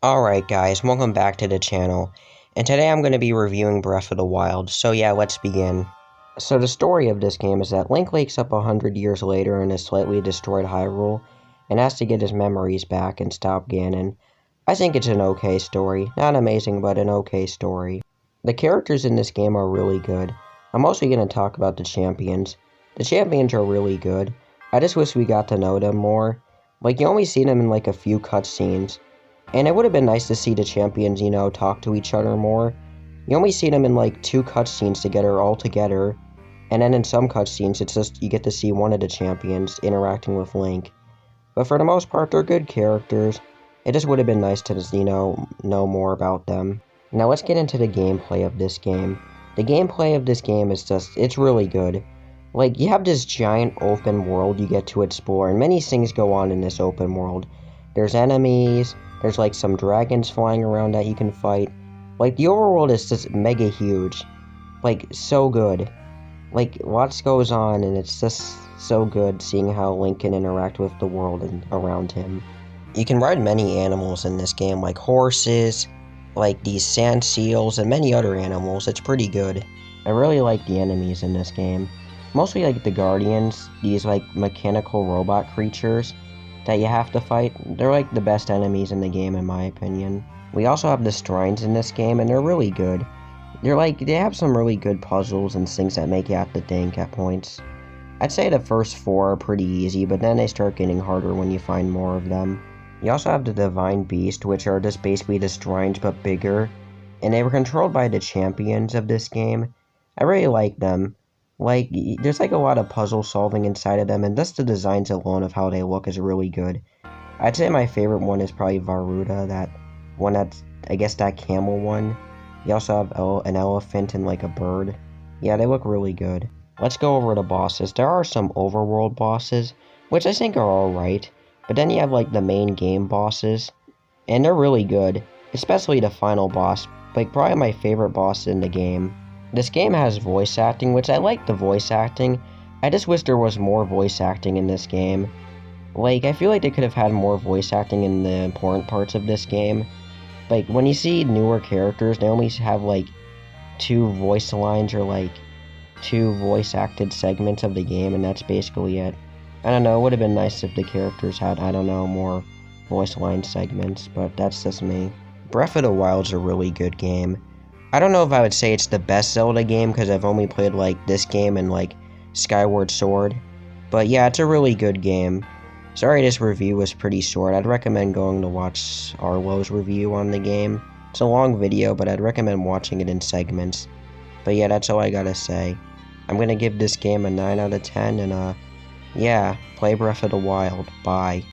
Alright guys, welcome back to the channel, and today I'm going to be reviewing Breath of the Wild, so yeah, let's begin. So the story of this game is that Link wakes up 100 years later in a slightly destroyed Hyrule, and has to get his memories back and stop Ganon. I think it's an okay story, not amazing, but an okay story. The characters in this game are really good. I'm mostly going to talk about the champions. The champions are really good. I just wish we got to know them more. Like, you only see them in like a few cutscenes. And it would have been nice to see the champions, talk to each other more. You only see them in like 2 cutscenes together, all together. And then in some cutscenes, it's just you get to see one of the champions interacting with Link. But for the most part, they're good characters. It just would have been nice to just, know more about them. Now let's get into the gameplay of this game. The gameplay of this game is it's really good. Like, you have this giant open world you get to explore, and many things go on in this open world. There's enemies. There's like some dragons flying around that you can fight. Like, the overworld is just mega huge. Like, so good. Like, lots goes on, and it's just so good seeing how Link can interact with the world and around him. You can ride many animals in this game, like horses, like these sand seals, and many other animals. It's pretty good. I really like the enemies in this game. Mostly like the guardians, these like mechanical robot creatures that you have to fight. They're like the best enemies in the game in my opinion. We also have the shrines in this game, and they're really good. They have some really good puzzles and things that make you have to think at points. I'd say the first 4 are pretty easy, but then they start getting harder when you find more of them. You also have the Divine Beast, which are just basically the shrines but bigger, and they were controlled by the champions of this game. I really like them. Like, there's like a lot of puzzle solving inside of them, and just the designs alone of how they look is really good. I'd say my favorite one is probably Varuda, that one that's, I guess, that camel one. You also have an elephant and like a bird. Yeah, they look really good. Let's go over the bosses. There are some overworld bosses, which I think are alright, but then you have like the main game bosses, and they're really good, especially the final boss, like probably my favorite boss in the game. This game has voice acting, which I like the voice acting. I just wish there was more voice acting in this game. Like, I feel like they could have had more voice acting in the important parts of this game. Like, when you see newer characters, they only have like 2 voice lines or like 2 voice acted segments of the game, and that's basically it. I don't know, it would have been nice if the characters had, I don't know, more voice line segments, but that's just me. Breath of the Wild's a really good game. I don't know if I would say it's the best Zelda game, because I've only played like this game and like Skyward Sword. But yeah, it's a really good game. Sorry this review was pretty short. I'd recommend going to watch Arlo's review on the game. It's a long video, but I'd recommend watching it in segments. But yeah, that's all I gotta say. I'm gonna give this game a 9 out of 10, and yeah, play Breath of the Wild. Bye.